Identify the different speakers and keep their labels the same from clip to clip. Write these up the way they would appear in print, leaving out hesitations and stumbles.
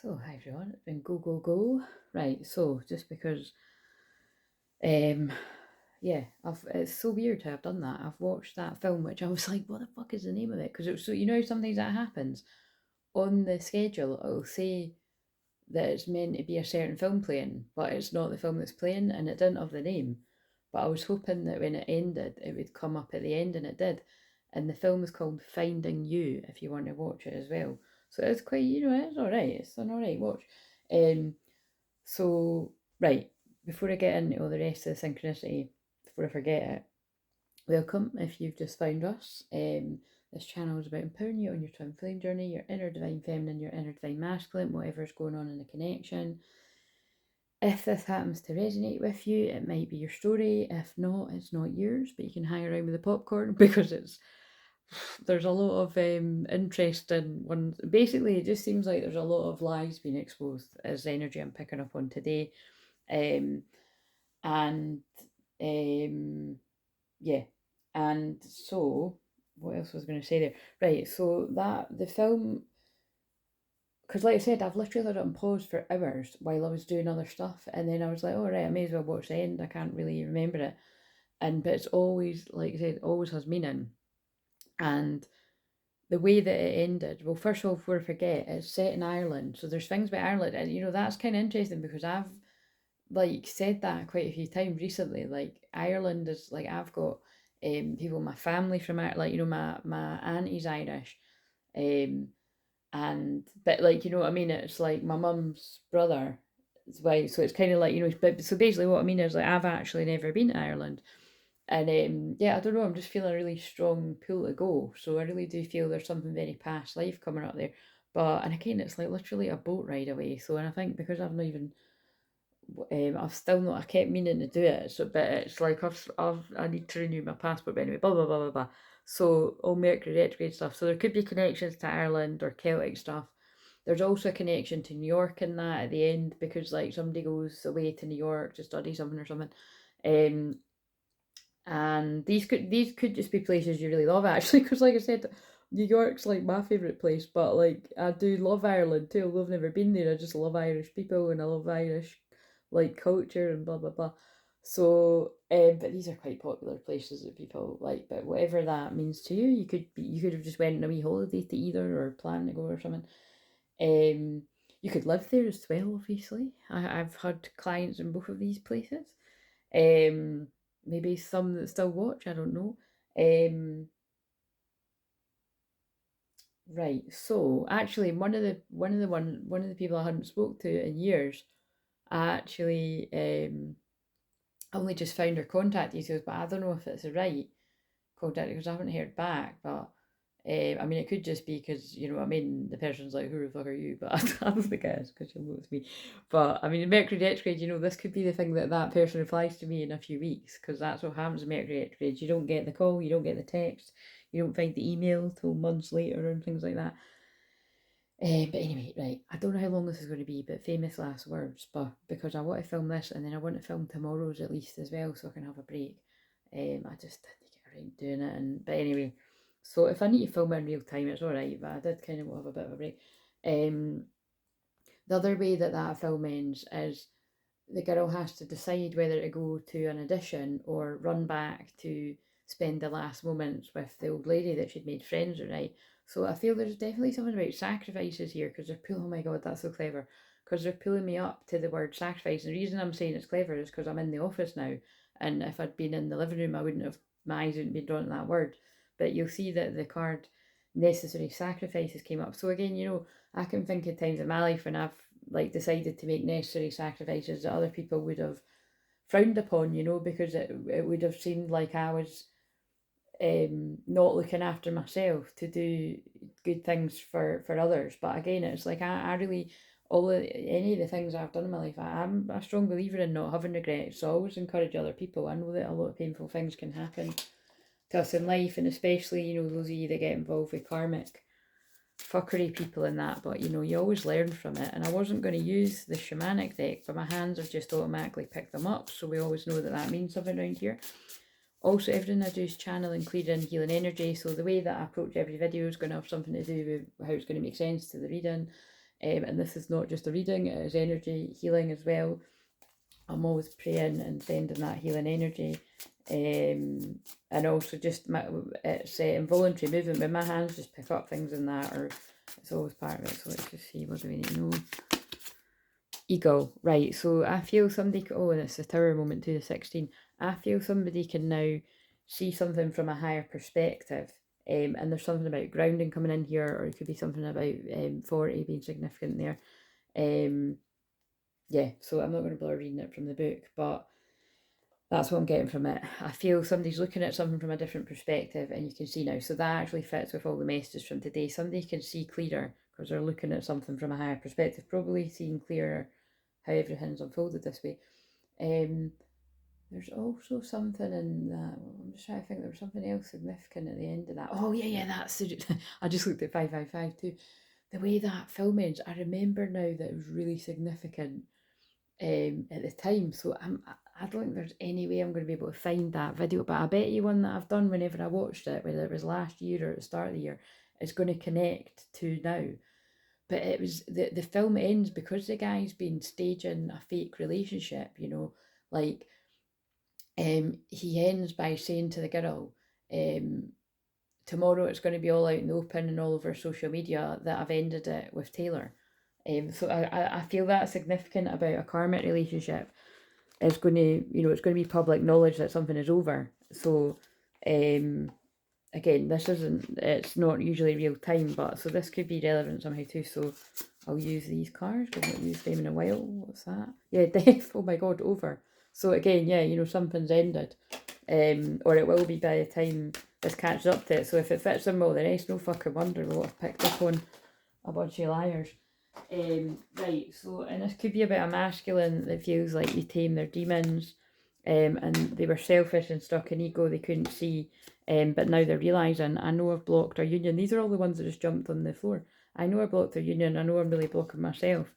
Speaker 1: So, hi everyone, it's been go. Right, so just because, yeah, it's so weird how I've done that. I've watched that film, which I was like, what the fuck is the name of it? Because it was so, sometimes that happens on the schedule, it'll say that it's meant to be a certain film playing, but it's not the film that's playing, and it didn't have the name. But I was hoping that when it ended, it would come up at the end, and it did. And the film is called Finding You, if you want to watch it as well. So it's quite, it's alright. It's an alright watch. Um, so, right, before I get into all the rest of the synchronicity, before I forget it, welcome if you've just found us. This channel is about empowering you on your twin flame journey, your inner divine feminine, your inner divine masculine, whatever's going on in the connection. If this happens to resonate with you, it might be your story. If not, it's not yours, but you can hang around with the popcorn because there's a lot of interesting ones. Basically, it just seems like there's a lot of lies being exposed as energy I'm picking up on today. Um, and yeah, and so what else was I going to say there? Right, so that the film, because like I said, I've literally had it on pause for hours while I was doing other stuff, and then I was like, oh right, I may as well watch the end. I can't really remember it, but it's always, like I said, always has meaning, and the way that it ended. Well, first of all, before I forget, it's set in Ireland, so there's things about Ireland, and that's kind of interesting because I've like said that quite a few times recently. Like Ireland is like I've got people in my family from Ireland, like my auntie's Irish, um and but like what I mean, it's like my mum's brother is white, so it's kind of like but so basically what I mean is like I've actually never been to Ireland, and yeah, I don't know, I'm just feeling a really strong pull to go, so I really do feel there's something very past life coming up there. But and again, it's like literally a boat ride away, so, and I think because I've not even I've still not. I kept meaning to do it, so but it's like I need to renew my passport. But anyway, blah blah blah blah blah. So all Mercury retrograde stuff. So there could be connections to Ireland or Celtic stuff. There's also a connection to New York in that at the end because like somebody goes away to New York to study something or something. Um, and these could just be places you really love actually, because like I said, New York's like my favorite place, but like I do love Ireland too. Although I've never been there, I just love Irish people and I love Irish like culture and blah blah blah. So, but these are quite popular places that people like. But whatever that means to you, you could have just went on a wee holiday to either or plan to go or something. Um, you could live there as well. Obviously, I've had clients in both of these places. Um, Maybe some that still watch. I don't know. Um, right. So actually, one of the people I hadn't spoke to in years, I actually only just found her contact details, but I don't know if it's the right contact because I haven't heard back. But I mean, it could just be because I mean, the person's like, "Who the fuck are you?" But I don't think it is because she'll know it's me. But I mean, in Mercury retrograde, this could be the thing that person replies to me in a few weeks because that's what happens in Mercury retrograde. You don't get the call, you don't get the text, you don't find the email till months later and things like that. But anyway, right, I don't know how long this is going to be, but famous last words. But because I want to film this and then I want to film tomorrow's at least as well, so I can have a break. I just didn't get around doing it, but anyway, so if I need to film it in real time, it's all right. But I did kind of have a bit of a break. The other way that film ends is the girl has to decide whether to go to an audition or run back to spend the last moments with the old lady that she'd made friends with, right? So I feel there's definitely something about sacrifices here because they're pulling, oh my god, that's so clever. Because they're pulling me up to the word sacrifice. And the reason I'm saying it's clever is because I'm in the office now. And if I'd been in the living room, my eyes wouldn't be drawn to that word. But you'll see that the card necessary sacrifices came up. So again, I can think of times in my life when I've like decided to make necessary sacrifices that other people would have frowned upon, because it would have seemed like I was not looking after myself to do good things for others. But again, it's like I really any of the things I've done in my life, I'm a strong believer in not having regrets. So I always encourage other people. I know that a lot of painful things can happen to us in life, and especially those of you that get involved with karmic fuckery people in that, but you always learn from it. And I wasn't going to use the shamanic deck, but my hands have just automatically picked them up, so we always know that means something around here. Also, everything I do is channeling, clearing, healing energy, so the way that I approach every video is going to have something to do with how it's going to make sense to the reading. And this is not just a reading, it is energy healing as well. I'm always praying and sending that healing energy. And also just it's involuntary movement when my hands just pick up things in that, or it's always part of it. So let's just see, what do we need to know? Ego, right, so I feel somebody, oh, and it's the tower moment too, the 16. I feel somebody can now see something from a higher perspective. And there's something about grounding coming in here, or it could be something about 40 being significant there. Yeah, so I'm not going to bother reading it from the book, but that's what I'm getting from it. I feel somebody's looking at something from a different perspective, and you can see now. So that actually fits with all the messages from today. Somebody can see clearer because they're looking at something from a higher perspective, probably seeing clearer how everything's unfolded this way. There's also something in that. I'm just trying to think. There was something else significant at the end of that. Oh yeah, that's. I just looked at 555 too. The way that film ends, I remember now that it was really significant at the time. So I don't think there's any way I'm going to be able to find that video, but I bet you one that I've done whenever I watched it, whether it was last year or at the start of the year, is going to connect to now. But it was the film ends because the guy's been staging a fake relationship, you know, like he ends by saying to the girl, tomorrow it's going to be all out in the open and all over social media that I've ended it with Taylor. So I feel that's significant about a karmic relationship. It's going to, you know, it's going to be public knowledge that something is over. So again, it's not usually real time, but so this could be relevant somehow too. So I'll use these cards. We've not used them in a while. What's that? Yeah, death. Oh my god, over. So again, yeah, you know, something's ended. Or it will be by the time this catches up to it. So if it fits in with the rest, no fucking wonder what I've picked up on a bunch of liars. Right, so, and this could be about a masculine that feels like they tame their demons, and they were selfish and stuck in ego they couldn't see, but now they're realising, I know I've blocked our union. These are all the ones that just jumped on the floor. I know I blocked our union, I know I'm really blocking myself.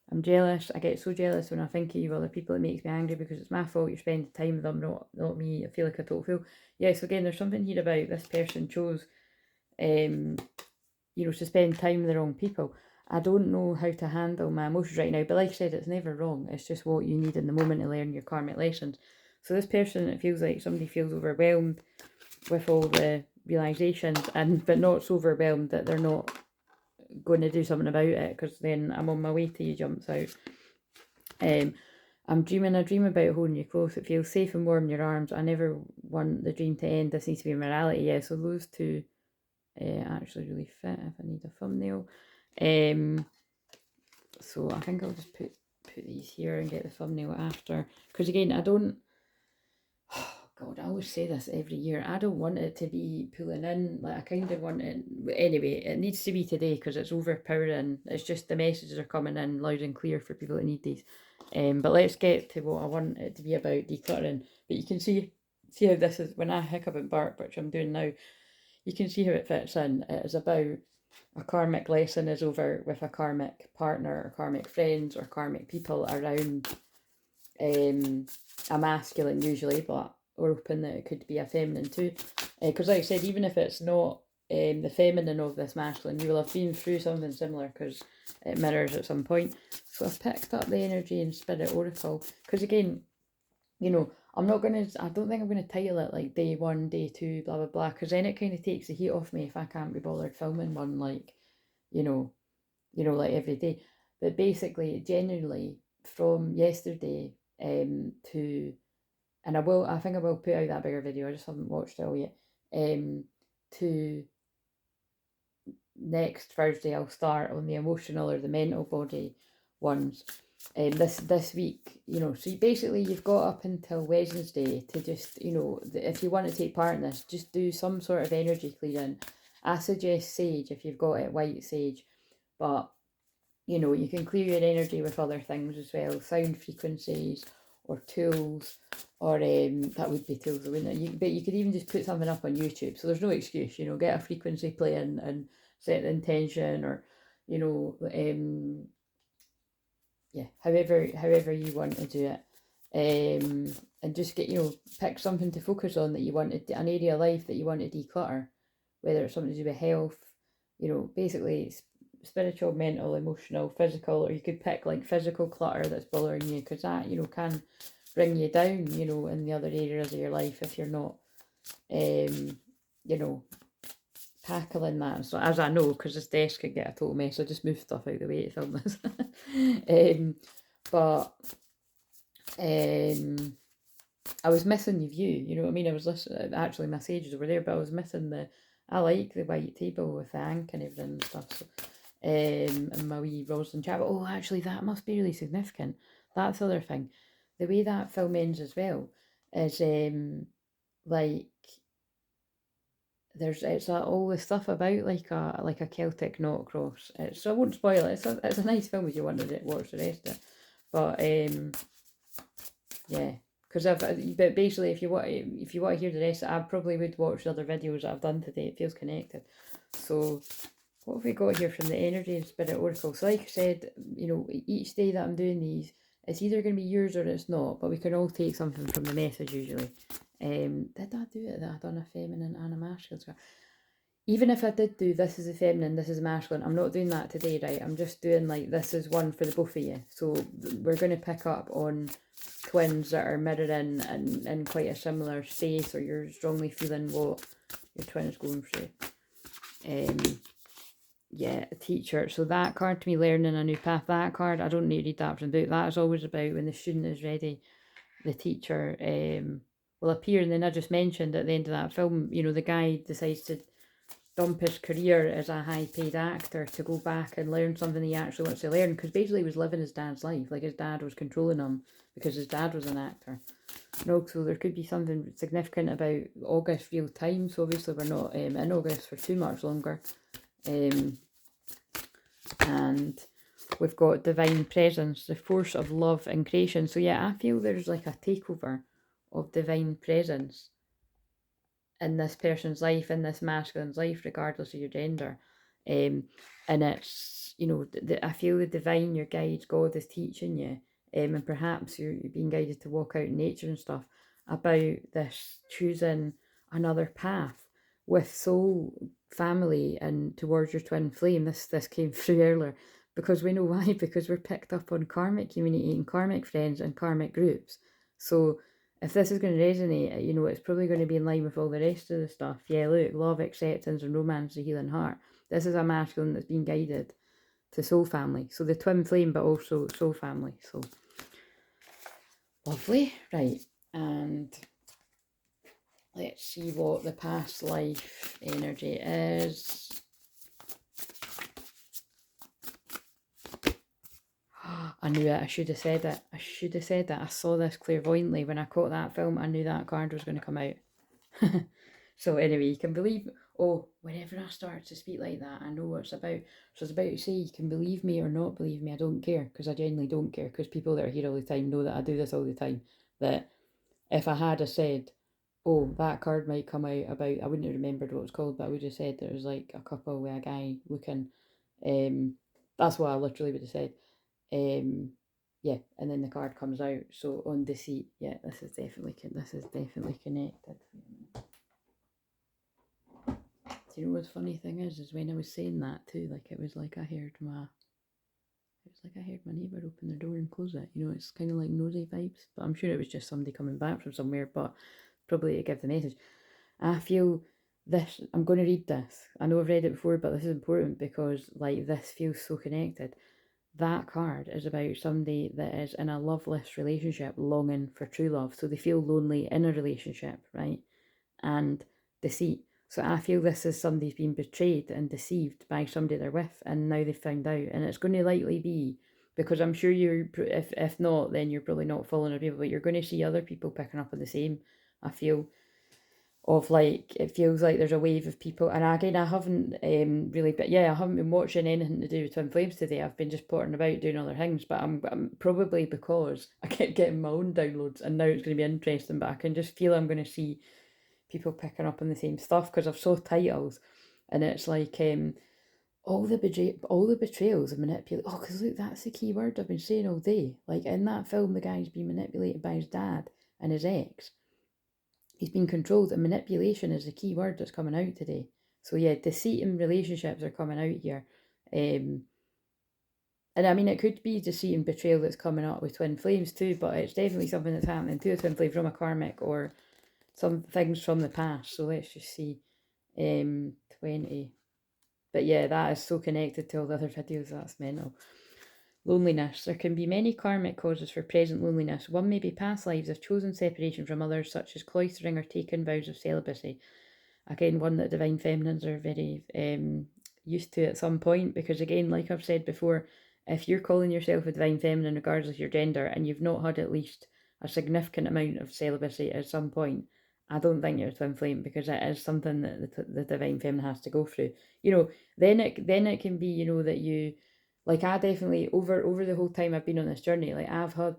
Speaker 1: I'm jealous, I get so jealous when I think of other people, it makes me angry because it's my fault you're spending time with them, not me. I feel like a total fool. Yeah, so again, there's something here about this person chose, you know, to spend time with the wrong people. I don't know how to handle my emotions right now, but like I said, it's never wrong. It's just what you need in the moment to learn your karmic lessons. So this person, it feels like somebody feels overwhelmed with all the realizations, but not so overwhelmed that they're not going to do something about it, because then I'm on my way to you jumps out. I'm dreaming a dream about holding you close. It feels safe and warm in your arms. I never want the dream to end. This needs to be morality. Yeah, so those two actually really fit if I need a thumbnail. So I think I'll just put these here and get the thumbnail after, because again, I don't, oh god, I always say this every year, I don't want it to be pulling in, like I kind of want it, anyway, it needs to be today because it's overpowering. It's just the messages are coming in loud and clear for people that need these. But let's get to what I want it to be about, decluttering. But you can see how this is, when I hiccup and bark, which I'm doing now, you can see how it fits in. It is about a karmic lesson is over with a karmic partner or karmic friends or karmic people around a masculine usually, but we're hoping that it could be a feminine too. Because like I said, even if it's not the feminine of this masculine, you will have been through something similar because it mirrors at some point. So I've picked up the energy and spirit oracle, because again, you know, I don't think I'm going to title it like day 1, day 2, blah, blah, blah, because then it kind of takes the heat off me if I can't be bothered filming one, like, you know, like every day. But basically, generally, from yesterday to, and I think I will put out that bigger video, I just haven't watched it all yet, to next Thursday, I'll start on the emotional or the mental body ones. This week, you know, so you've got up until Wednesday to just, you know, if you want to take part in this, just do some sort of energy clearing. I suggest sage if you've got it, white sage, but you know, you can clear your energy with other things as well, sound frequencies or tools, or that would be tools, wouldn't it? But you could even just put something up on YouTube, so there's no excuse, you know, get a frequency playing and set the intention, or, you know, yeah, however you want to do it, and just get, you know, pick something to focus on that you want to, an area of life that you want to declutter, whether it's something to do with health, you know, basically spiritual, mental, emotional, physical, or you could pick like physical clutter that's bothering you, because that, you know, can bring you down, you know, in the other areas of your life if you're not, you know, tackling that. So as I know, because this desk could get a total mess, I just moved stuff out of the way to film this. But I was missing the view, you know what I mean? I was listening, actually my sage is over there, but I was missing I like the white table with the ink and everything and stuff. So, and my wee Roslyn chat. But, oh, actually, that must be really significant. That's the other thing. The way that film ends as well is like it's all the stuff about like a Celtic knot cross. So I won't spoil it. It's a nice film if you want to watch the rest of it. But yeah, because but basically if you want to hear the rest, I probably would watch the other videos that I've done today. It feels connected. So what have we got here from the Energy and Spirit Oracle? So like I said, you know, each day that I'm doing these, it's either going to be yours or it's not, but we can all take something from the message usually. Did I do it that I done a feminine and a masculine? Even if I did do this is a feminine, this is masculine, I'm not doing that today, right? I'm just doing like this is one for the both of you. So we're going to pick up on twins that are mirroring and in quite a similar space, or you're strongly feeling what your twin is going through. Yeah, a teacher. So that card to me, learning a new path. That card, I don't need to read that from the book. That is always about when the student is ready, the teacher will appear. And then I just mentioned at the end of that film, you know, the guy decides to dump his career as a high-paid actor to go back and learn something he actually wants to learn, because basically he was living his dad's life. Like his dad was controlling him because his dad was an actor. And also there could be something significant about August real time. So obviously we're not in August for too much longer. And we've got divine presence, the force of love and creation. So yeah, I feel there's like a takeover of divine presence in this person's life, in this masculine's life, regardless of your gender. And it's, you know, I feel the divine, your guide, God is teaching you, and perhaps you're being guided to walk out in nature and stuff, about this choosing another path with soul, family, and towards your twin flame. This came through earlier, because we know why, because we're picked up on karmic community and karmic friends and karmic groups. So if this is going to resonate, you know, it's probably going to be in line with all the rest of the stuff. Yeah, look, love, acceptance, and romance, the healing heart. This is a masculine that's been guided to soul family. So the twin flame, but also soul family. So lovely. Right. And let's see what the past life energy is. I knew it. I should have said it. I saw this clairvoyantly when I caught that film. I knew that card was going to come out. So anyway, you can believe, oh, whenever I start to speak like that, I know what it's about. So I was about to say, you can believe me or not believe me, I don't care, because I genuinely don't care, because people that are here all the time know that I do this all the time, that if I had said, oh, that card might come out about, I wouldn't have remembered what it was called, but I would have said there was like a couple with a guy looking, that's what I literally would have said. Yeah, and then the card comes out. So on deceit, yeah, this is definitely connected. Do you know what's funny thing is when I was saying that too, like it was like I heard my neighbour open their door and close it. You know, it's kind of like nosy vibes, but I'm sure it was just somebody coming back from somewhere, but probably to give the message. I feel this, I'm going to read this. I know I've read it before, but this is important because like this feels so connected. That card is about somebody that is in a loveless relationship, longing for true love. So they feel lonely in a relationship, right? And deceit. So I feel this is somebody's been betrayed and deceived by somebody they're with, and now they've found out. And it's going to likely be, because I'm sure you're, if not, then you're probably not following other people, but you're going to see other people picking up on the same, I feel, of like, it feels like there's a wave of people. And again, I haven't really, but yeah, I haven't been watching anything to do with Twin Flames today. I've been just potting about doing other things, but I'm probably because I kept getting my own downloads, and now it's going to be interesting, but I can just feel I'm going to see people picking up on the same stuff because I've saw titles, and it's like all the betrayals and manipulation. Oh, because look, that's the key word I've been saying all day. Like in that film, the guy's been manipulated by his dad and his ex. He's been controlled, and manipulation is the key word that's coming out today. So yeah, deceit in relationships are coming out here. And I mean, it could be deceit and betrayal that's coming up with twin flames too, but it's definitely something that's happening to a twin flame from a karmic or some things from the past. So let's just see. 20. But yeah, that is so connected to all the other videos, that's mental. Loneliness. There can be many karmic causes for present loneliness. One may be past lives of chosen separation from others, such as cloistering or taken vows of celibacy. Again, one that divine feminines are very used to at some point, because again, like I've said before, if you're calling yourself a divine feminine regardless of your gender and you've not had at least a significant amount of celibacy at some point, I don't think you're a twin flame, because it is something that the divine feminine has to go through. Then it can be, that you, like, I definitely over the whole time I've been on this journey, like, I've had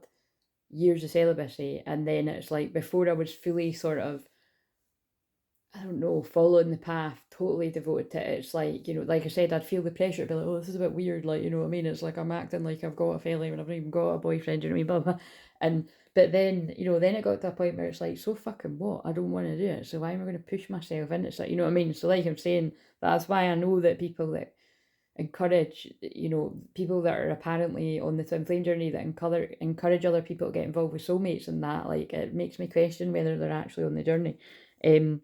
Speaker 1: years of celibacy, and then it's like before I was fully sort of, I don't know, following the path, totally devoted to it. It's like, like I said, I'd feel the pressure to be like, oh, this is a bit weird, like, you know what I mean? It's like I'm acting like I've got a family when I've not even got a boyfriend, you know what I mean? Blah, blah. But then, then it got to a point where it's like, so fucking what? I don't want to do it. So why am I going to push myself into it? You know what I mean? So like I'm saying, that's why I know that people that encourage, people that are apparently on the twin flame journey that encourage other people to get involved with soulmates and that, like, it makes me question whether they're actually on the journey. And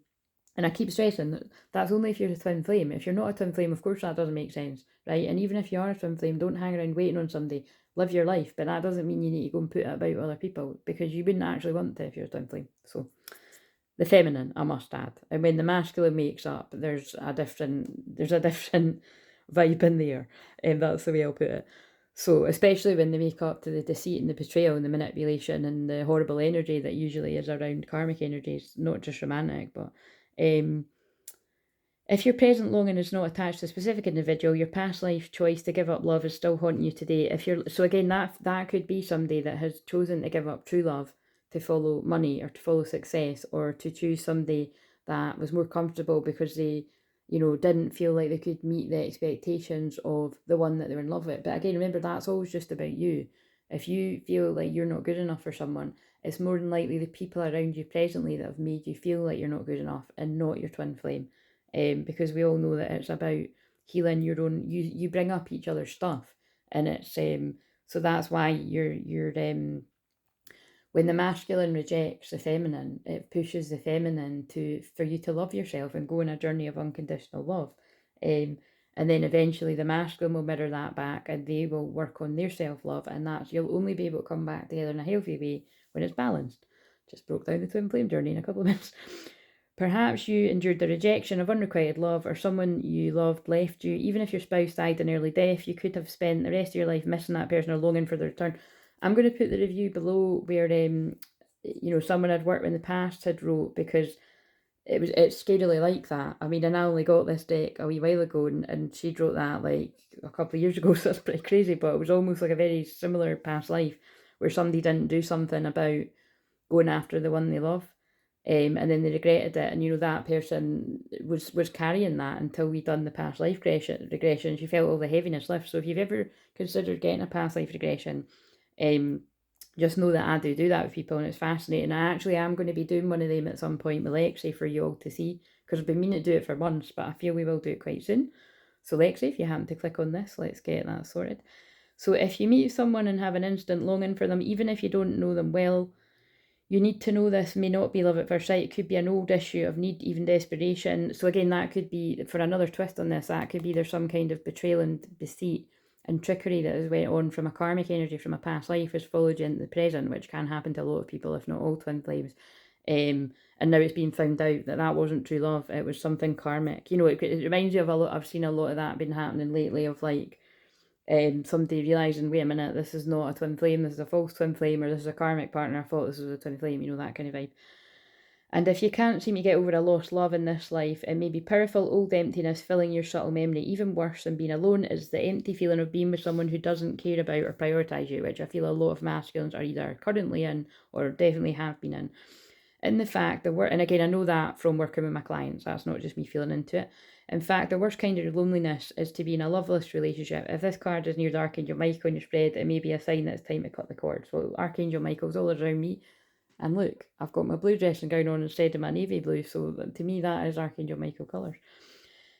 Speaker 1: I keep stressing that that's only if you're a twin flame. If you're not a twin flame, of course that doesn't make sense, right? And even if you are a twin flame, don't hang around waiting on somebody. Live your life, but that doesn't mean you need to go and put it about other people, because you wouldn't actually want to if you're a twin flame. So the feminine, I must add, and when the masculine makes up, there's a different vibe in there, and that's the way I'll put it. So especially when they make up to the deceit and the betrayal and the manipulation and the horrible energy that usually is around karmic energies, not just romantic, but if your present longing is not attached to a specific individual, your past life choice to give up love is still haunting you today. So again, that could be somebody that has chosen to give up true love to follow money or to follow success, or to choose somebody that was more comfortable because they, didn't feel like they could meet the expectations of the one that they were in love with. But again, remember, that's always just about you. If you feel like you're not good enough for someone, it's more than likely the people around you presently that have made you feel like you're not good enough, and not your twin flame. Because we all know that it's about healing your own. You bring up each other's stuff, and it's so that's why you're when the masculine rejects the feminine, it pushes the feminine for you to love yourself and go on a journey of unconditional love. And then eventually the masculine will mirror that back, and they will work on their self-love, and you'll only be able to come back together in a healthy way when it's balanced. Just broke down the twin flame journey in a couple of minutes. Perhaps you endured the rejection of unrequited love, or someone you loved left you. Even if your spouse died an early death, you could have spent the rest of your life missing that person or longing for their return. I'm going to put the review below where someone I'd worked with in the past had wrote, because it's scarily like that. I mean, and I only got this deck a wee while ago, and she wrote that like a couple of years ago, so that's pretty crazy. But it was almost like a very similar past life where somebody didn't do something about going after the one they love. And then they regretted it, and that person was carrying that until we done the past life regression. She felt all the heaviness lift. So if you've ever considered getting a past life regression, just know that I do that with people, and it's fascinating. I actually am going to be doing one of them at some point with Lexi for you all to see, because I've been meaning to do it for months, but I feel we will do it quite soon. So Lexi, if you happen to click on this, let's get that sorted. So if you meet someone and have an instant longing for them, even if you don't know them well, you need to know this may not be love at first sight. It could be an old issue of need, even desperation. So again, that could be, for another twist on this, that could be there's some kind of betrayal and deceit and trickery that has went on from a karmic energy from a past life has followed you into the present, which can happen to a lot of people, if not all twin flames. And now it's been found out that wasn't true love. It was something karmic. It reminds me of a lot. I've seen a lot of that been happening lately, of like, somebody realising, wait a minute, this is not a twin flame, this is a false twin flame, or this is a karmic partner, I thought this was a twin flame, that kind of vibe. And if you can't seem to get over a lost love in this life, it may be powerful old emptiness filling your subtle memory. Even worse than being alone is the empty feeling of being with someone who doesn't care about or prioritise you, which I feel a lot of masculines are either currently in or definitely have been in. In the fact that and again, I know that from working with my clients, that's not just me feeling into it. In fact, the worst kind of loneliness is to be in a loveless relationship. If this card is near the Archangel Michael on your spread, it may be a sign that it's time to cut the cord. So Archangel Michael's all around me. And look, I've got my blue dressing gown on instead of my navy blue. So to me, that is Archangel Michael colours.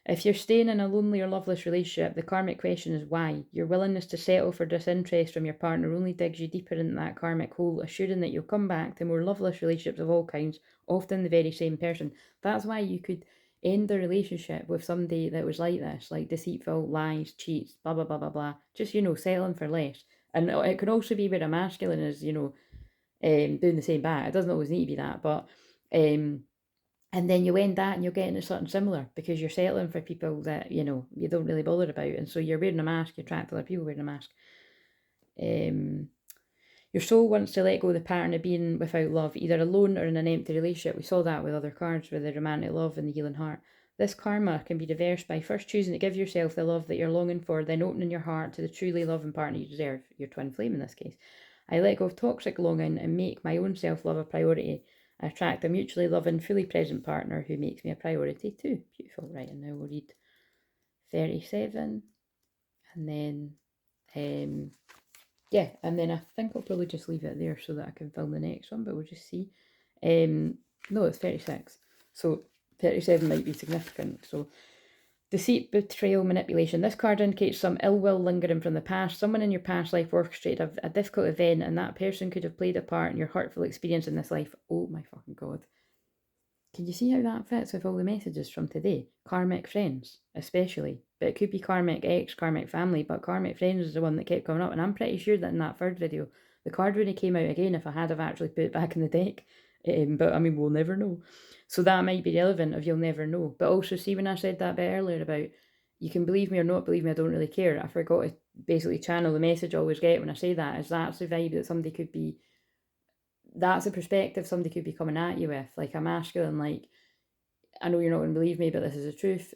Speaker 1: If you're staying in a lonely or loveless relationship, the karmic question is why. Your willingness to settle for disinterest from your partner only digs you deeper into that karmic hole, assuring that you'll come back to more loveless relationships of all kinds, often the very same person. That's why you could end the relationship with somebody that was like this, like deceitful, lies, cheats, blah, blah, blah, blah, blah. Just, settling for less. And it can also be where a masculine is, doing the same back. It doesn't always need to be that, but and then you end that and you'll get into something similar because you're settling for people that, you don't really bother about. And so you're wearing a mask, you attract other people wearing a mask. Your soul wants to let go of the pattern of being without love, either alone or in an empty relationship. We saw that with other cards with the romantic love and the healing heart. This karma can be reversed by first choosing to give yourself the love that you're longing for, then opening your heart to the truly loving partner you deserve, your twin flame in this case. I let go of toxic longing and make my own self-love a priority. I attract a mutually loving, fully present partner who makes me a priority too. Beautiful. Right, and now we'll read 37. And then, yeah, and then I think I'll probably just leave it there so that I can film the next one, but we'll just see. No, it's 36. So 37 might be significant. So deceit, betrayal, manipulation. This card indicates some ill will lingering from the past. Someone in your past life orchestrated a difficult event, and that person could have played a part in your hurtful experience in this life. Oh my fucking God. Can you see how that fits with all the messages from today? Karmic friends, especially. But it could be karmic ex, karmic family, but karmic friends is the one that kept coming up. And I'm pretty sure that in that third video, the card wouldn't have came out again if I had have actually put it back in the deck. But I mean, we'll never know. So that might be relevant if you'll never know. But also, see, when I said that bit earlier about you can believe me or not believe me, I don't really care. I forgot to basically channel the message I always get when I say that, is that's the vibe that somebody could be, that's a perspective somebody could be coming at you with. Like a masculine, like, I know you're not going to believe me, but this is the truth.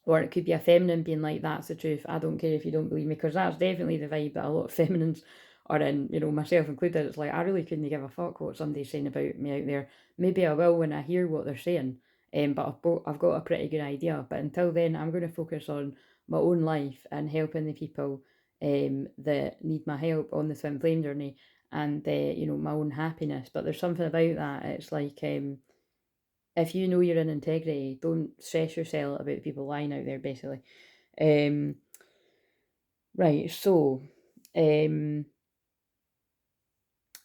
Speaker 1: Or it could be a feminine being like, that's the truth. I don't care if you don't believe me, because that's definitely the vibe that a lot of feminines are in, myself included. It's like, I really couldn't give a fuck what somebody's saying about me out there. Maybe I will when I hear what they're saying, but I've got a pretty good idea. But until then, I'm going to focus on my own life and helping the people that need my help on the twin flame journey, and my own happiness. But there's something about that. It's like, if you know you're in integrity, don't stress yourself about people lying out there, basically. Right, so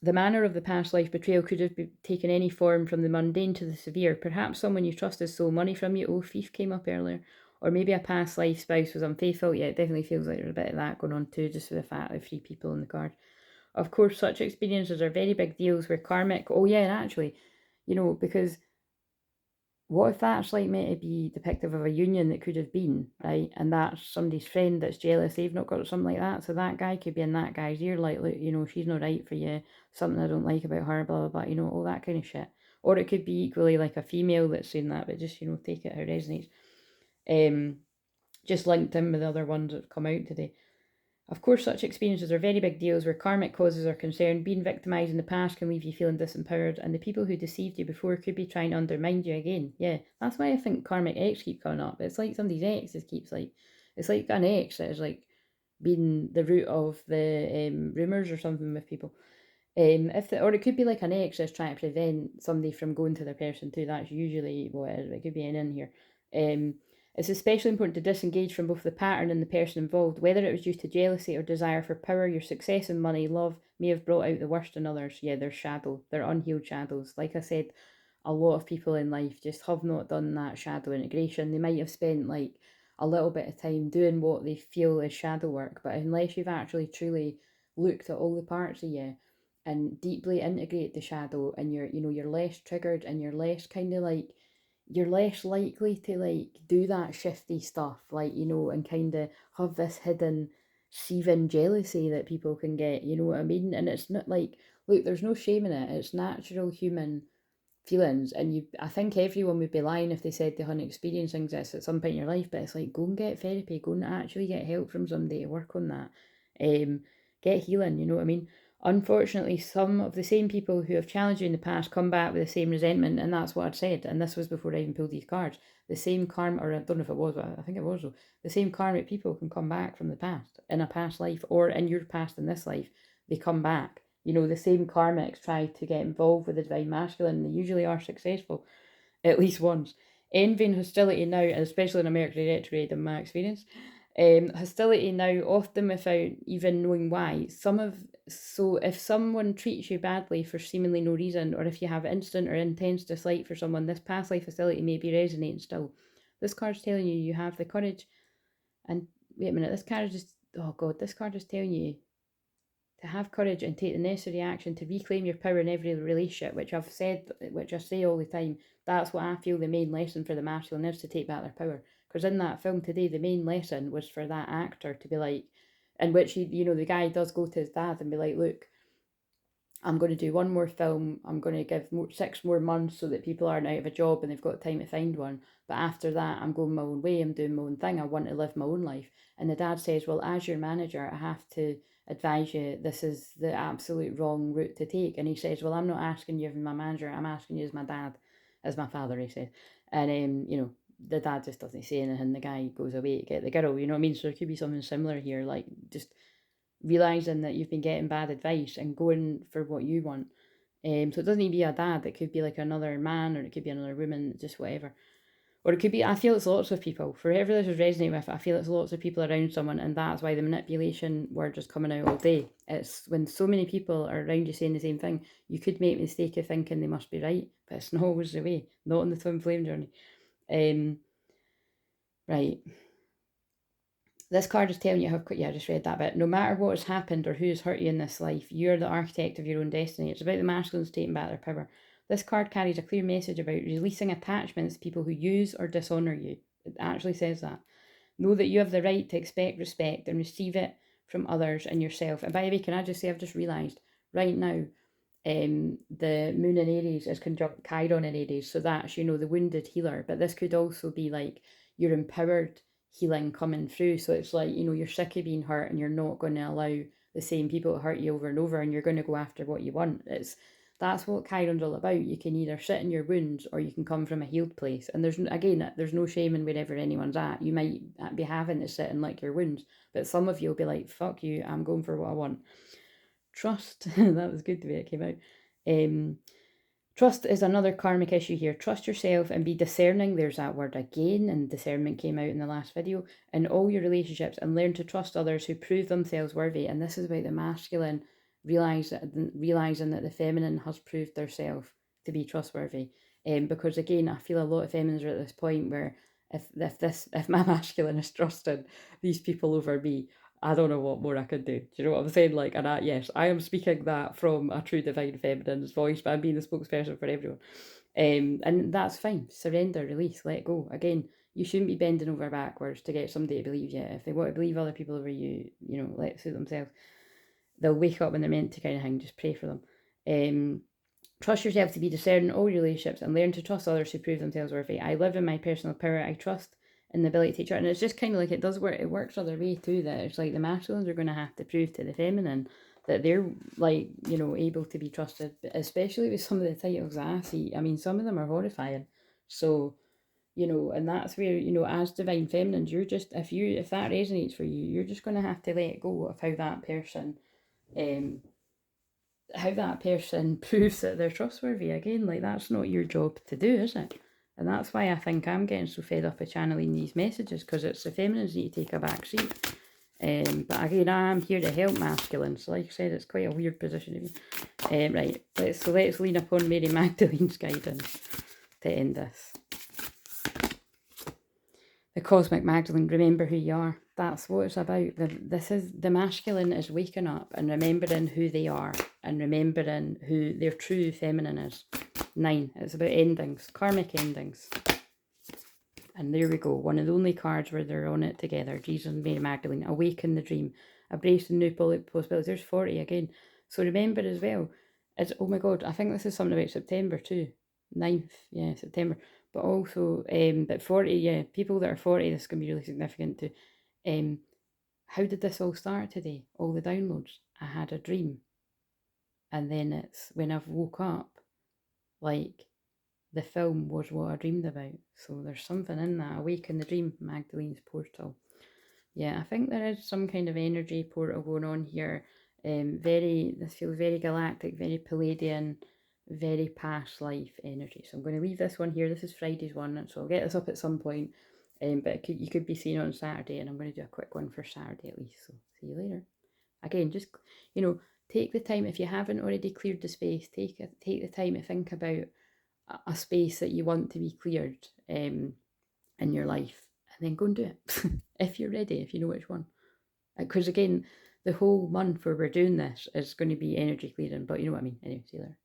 Speaker 1: the manner of the past life betrayal could have taken any form from the mundane to the severe. Perhaps someone you trusted stole money from you. Oh, thief came up earlier. Or maybe a past life spouse was unfaithful. Yeah, it definitely feels like there's a bit of that going on too, just for the fact of 3 people in the card. Of course, such experiences are very big deals where karmic... Oh yeah, and actually, because... what if that's like meant to be depictive of a union that could have been, right? And that's somebody's friend that's jealous, they've not got something like that. So that guy could be in that guy's ear, like, look, she's not right for you, something I don't like about her, blah, blah, blah, all that kind of shit. Or it could be equally like a female that's saying that, but just, take it how it resonates. Just linked in with the other ones that have come out today. Of course, such experiences are very big deals where karmic causes are concerned. Being victimised in the past can leave you feeling disempowered, and the people who deceived you before could be trying to undermine you again. Yeah, that's why I think karmic ex keep coming up. It's like somebody's ex keeps like, it's like an ex that is like being the root of the rumours or something with people. Or it could be like an ex that's trying to prevent somebody from going to their person too. That's usually what it is. It could be an in here. It's especially important to disengage from both the pattern and the person involved. Whether it was due to jealousy or desire for power, your success in money, love may have brought out the worst in others. Yeah, they're shadow. They're unhealed shadows. Like I said, a lot of people in life just have not done that shadow integration. They might have spent like a little bit of time doing what they feel is shadow work, but unless you've actually truly looked at all the parts of you and deeply integrate the shadow, and you're less triggered, and you're less kind of like, you're less likely to like do that shifty stuff, like, and kind of have this hidden seething jealousy that people can get, you know what I mean? And it's not like, look, there's no shame in it. It's natural human feelings, and I think everyone would be lying if they said they hadn't experienced things this at some point in your life. But it's like, go and get therapy, go and actually get help from somebody to work on that, get healing, you know what I mean? Unfortunately, some of the same people who have challenged you in the past come back with the same resentment, and that's what I'd said. And this was before I even pulled these cards. The same karma, or I don't know if it was, but I think it was though. The same karmic people can come back from the past in a past life, or in your past in this life. They come back. The same karmics try to get involved with the divine masculine, and they usually are successful, at least once. Envy and hostility now, especially in a Mercury retrograde in my experience, hostility now often without even knowing why. So if someone treats you badly for seemingly no reason, or if you have instant or intense dislike for someone, this past life hostility may be resonating still. This card's telling you you have the courage. And wait a minute, this card is oh god, this card is telling you to have courage and take the necessary action to reclaim your power in every relationship, which I say all the time. That's what I feel the main lesson for the masculine is, to take back their power. Because in that film today, the main lesson was for that actor to be like, in which the guy does go to his dad and be like, look, I'm going to do one more film. I'm going to give 6 more months so that people aren't out of a job and they've got time to find one. But after that, I'm going my own way. I'm doing my own thing. I want to live my own life. And the dad says, well, as your manager, I have to advise you this is the absolute wrong route to take. And he says, well, I'm not asking you as my manager. I'm asking you as my dad, as my father, he said. And, the dad just doesn't say anything. The guy goes away to get the girl, you know what I mean? So there could be something similar here, like just realizing that you've been getting bad advice and going for what you want. So it doesn't need to be a dad. It could be like another man, or it could be another woman, just whatever. Or it could be, I feel it's lots of people. For whoever this is resonating with, I feel it's lots of people around someone, and that's why the manipulation word is coming out all day. It's when so many people are around you saying the same thing, you could make the mistake of thinking they must be right, but it's not always the way. Not on the twin flame journey. Right. This card is telling you I just read that bit. No matter what has happened or who has hurt you in this life, you're the architect of your own destiny. It's about the masculines taking back their power. This card carries a clear message about releasing attachments to people who use or dishonor you. It actually says that. Know that you have the right to expect respect and receive it from others and yourself. And by the way, can I just say, I've just realised right now, the moon in Aries is conjunct Chiron in Aries. So that's, the wounded healer. But this could also be like your empowered healing coming through. So it's like, you're sick of being hurt and you're not going to allow the same people to hurt you over and over, and you're going to go after what you want. That's what Chiron's all about. You can either sit in your wounds or you can come from a healed place. And there's no shame in wherever anyone's at. You might be having to sit and lick your wounds, but some of you will be like, fuck you, I'm going for what I want. Trust, that was good the way it came out. Trust is another karmic issue here. Trust yourself and be discerning. There's that word again, and discernment came out in the last video. In all your relationships, and learn to trust others who prove themselves worthy. And this is about the masculine realizing that the feminine has proved themselves to be trustworthy. Because again, I feel a lot of feminines are at this point where if my masculine is trusting these people over me, I don't know what more I could do. Do you know what I'm saying? Like, and yes, I am speaking that from a true divine feminine's voice, but I'm being the spokesperson for everyone. And that's fine. Surrender, release, let go. Again, you shouldn't be bending over backwards to get somebody to believe you. If they want to believe other people over you, let suit themselves. They'll wake up when they're meant to, kind of thing. Just pray for them. Trust yourself to be discerning in all relationships and learn to trust others who prove themselves worthy. I live in my personal power. I trust in the ability to chart. And it's just kind of like, it does work. It works other way too, that it's like the masculines are going to have to prove to the feminine that they're like, able to be trusted, especially with some of the titles that I see. I mean, some of them are horrifying. So, and that's where, as divine feminines, you're just, if that resonates for you, you're just going to have to let go of how that person proves that they're trustworthy. Again, like, that's not your job to do, is it? And that's why I think I'm getting so fed up of channeling these messages, because it's the feminines need to take a back seat. But again, I'm here to help masculines. So like I said, it's quite a weird position to be. Right, let's lean upon Mary Magdalene's guidance to end this. The Cosmic Magdalene, remember who you are. That's what it's about. The masculine is waking up and remembering who they are and remembering who their true feminine is. 9, it's about endings, karmic endings. And there we go, one of the only cards where they're on it together. Jesus and Mary Magdalene, awaken the dream, embrace the new possibilities. There's 40 again. So remember as well, it's, oh my God, I think this is something about September too. 9th, yeah, September. But also, but 40, yeah, people that are 40, this can be really significant too. How did this all start today? All the downloads. I had a dream. And then it's when I've woke up, like, the film was what I dreamed about. So there's something in that. Awaken the dream, Magdalene's portal. Yeah, I think there is some kind of energy portal going on here. This feels very galactic, very Palladian. very past life energy. So I'm going to leave this one here. This is Friday's one, and so I'll get this up at some point. But you could be seen on Saturday, and I'm going to do a quick one for Saturday at least. So see you later. Again, just, take the time. If you haven't already cleared the space, take the time to think about a space that you want to be cleared in your life, and then go and do it. If you're ready, if you know which one. Because again, the whole month where we're doing this is going to be energy clearing, but you know what I mean. Anyway, see you later.